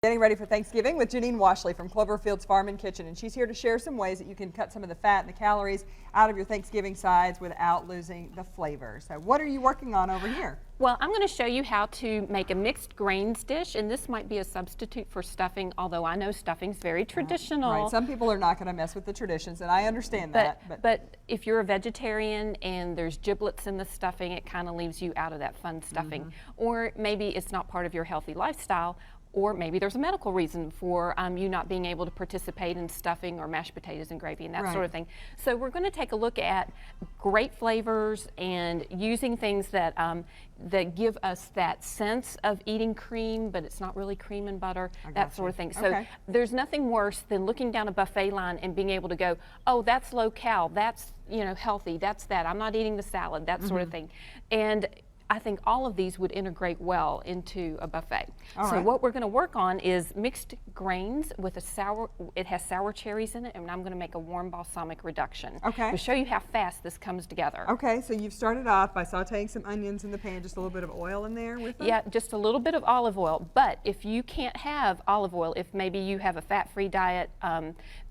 Getting ready for Thanksgiving with Janine Washle from Cloverfield's Farm and Kitchen, and she's here to share some ways that you can cut some of the fat and the calories out of your Thanksgiving sides without losing the flavor. So what are you working on over here? Well, I'm going to show you how to make a mixed grains dish, and this might be a substitute for stuffing, although I know stuffing's very traditional. Right, some people are not going to mess with the traditions, and I understand that. But if you're a vegetarian and there's giblets in the stuffing, it kind of leaves you out of that fun stuffing. Or maybe it's not part of your healthy lifestyle, or maybe there's a medical reason for you not being able to participate in stuffing or mashed potatoes and gravy and that sort of thing. So we're going to take a look at great flavors and using things that that give us that sense of eating cream, but it's not really cream and butter, that sort of thing. So there's nothing worse than looking down a buffet line and being able to go, oh, that's low cal, that's healthy, that's that, I'm not eating the salad, that sort of thing. And I think all of these would integrate well into a buffet. So what we're going to work on is mixed grains with it has sour cherries in it, and I'm going to make a warm balsamic reduction. Okay. To show you how fast this comes together. Okay, so you've started off by sauteing some onions in the pan, just a little bit of oil in there with them? Yeah, just a little bit of olive oil, but if you can't have olive oil, if maybe you have a fat-free diet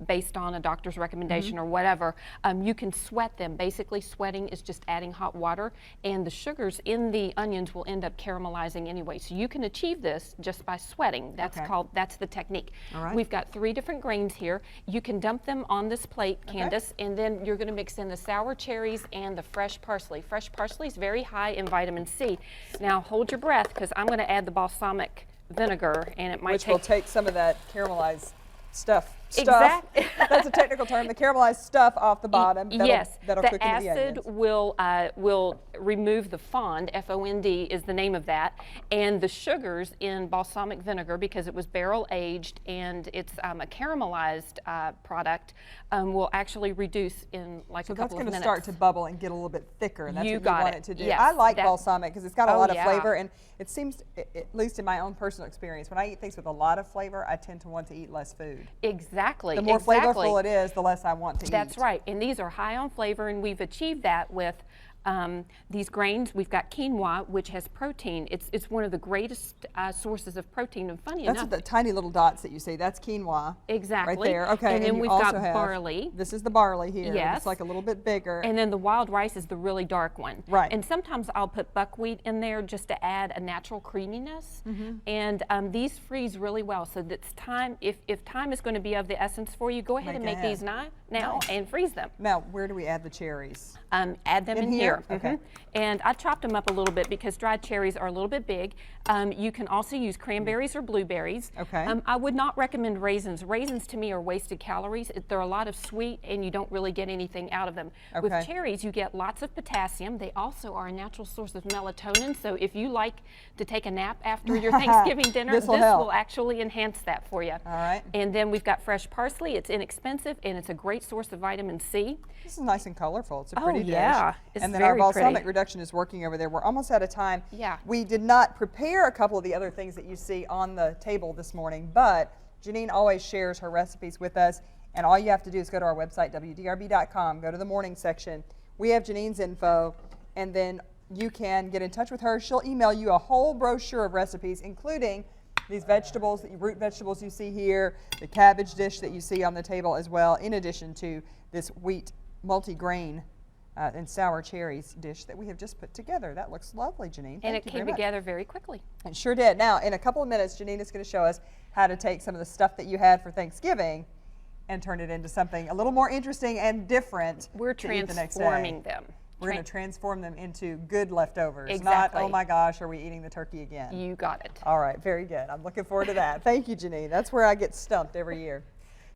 based on a doctor's recommendation or whatever, you can sweat them. Basically, sweating is just adding hot water, and the sugars in the onions will end up caramelizing anyway. So you can achieve this just by sweating. That's the technique. We've got 3 different grains here. You can dump them on this plate, Candace, and then you're going to mix in the sour cherries and the fresh parsley. Fresh parsley is very high in vitamin C. Now hold your breath, because I'm going to add the balsamic vinegar, and it might will take some of that caramelized stuff. Exactly. That's a technical term. The caramelized stuff off the bottom. That'll cook into the acid will remove the fond. F-O-N-D is the name of that, and the sugars in balsamic vinegar, because it was barrel aged and it's a caramelized product, will actually reduce in like a couple of minutes. So that's going to start to bubble and get a little bit thicker, and that's what you want it to do. Yes, I like balsamic because it's got a lot of flavor, and it seems, at least in my own personal experience, when I eat things with a lot of flavor, I tend to want to eat less food. Exactly. The more flavorful it is, the less I want to eat. That's right, and these are high on flavor, and we've achieved that with these grains. We've got quinoa, which has protein. It's one of the greatest sources of protein, and funny enough, that's the tiny little dots that you see. That's quinoa. Exactly. Right there. Okay. And then we've got barley. This is the barley here. Yes. It's like a little bit bigger. And then the wild rice is the really dark one. Right. And sometimes I'll put buckwheat in there just to add a natural creaminess. And these freeze really well. So that's time. If time is going to be of the essence for you, go ahead and make these now and freeze them. Now, where do we add the cherries? Add them in here. Okay. And I chopped them up a little bit because dried cherries are a little bit big. You can also use cranberries or blueberries. Okay. I would not recommend raisins. Raisins to me are wasted calories. They're a lot of sweet, and you don't really get anything out of them. With cherries, you get lots of potassium. They also are a natural source of melatonin. So if you like to take a nap after your Thanksgiving dinner, this will actually enhance that for you. All right. And then we've got fresh parsley. It's inexpensive, and it's a great source of vitamin C. This is nice and colorful. It's a pretty dish. It's and then very our balsamic pretty. reduction is working over there. We're almost out of time. Yeah. We did not prepare a couple of the other things that you see on the table this morning, but Janine always shares her recipes with us, and all you have to do is go to our website, WDRB.com, go to the morning section. We have Janine's info, and then you can get in touch with her. She'll email you a whole brochure of recipes, including these vegetables, root vegetables you see here, the cabbage dish that you see on the table as well, in addition to this wheat multi-grain and sour cherries dish that we have just put together. That looks lovely, Janine. And it came together very quickly. It sure did. Now, in a couple of minutes, Janine is going to show us how to take some of the stuff that you had for Thanksgiving and turn it into something a little more interesting and different. We're transforming them. We're going to transform them into good leftovers. Exactly. Not, oh my gosh, are we eating the turkey again? You got it. All right, very good. I'm looking forward to that. Thank you, Janine. That's where I get stumped every year.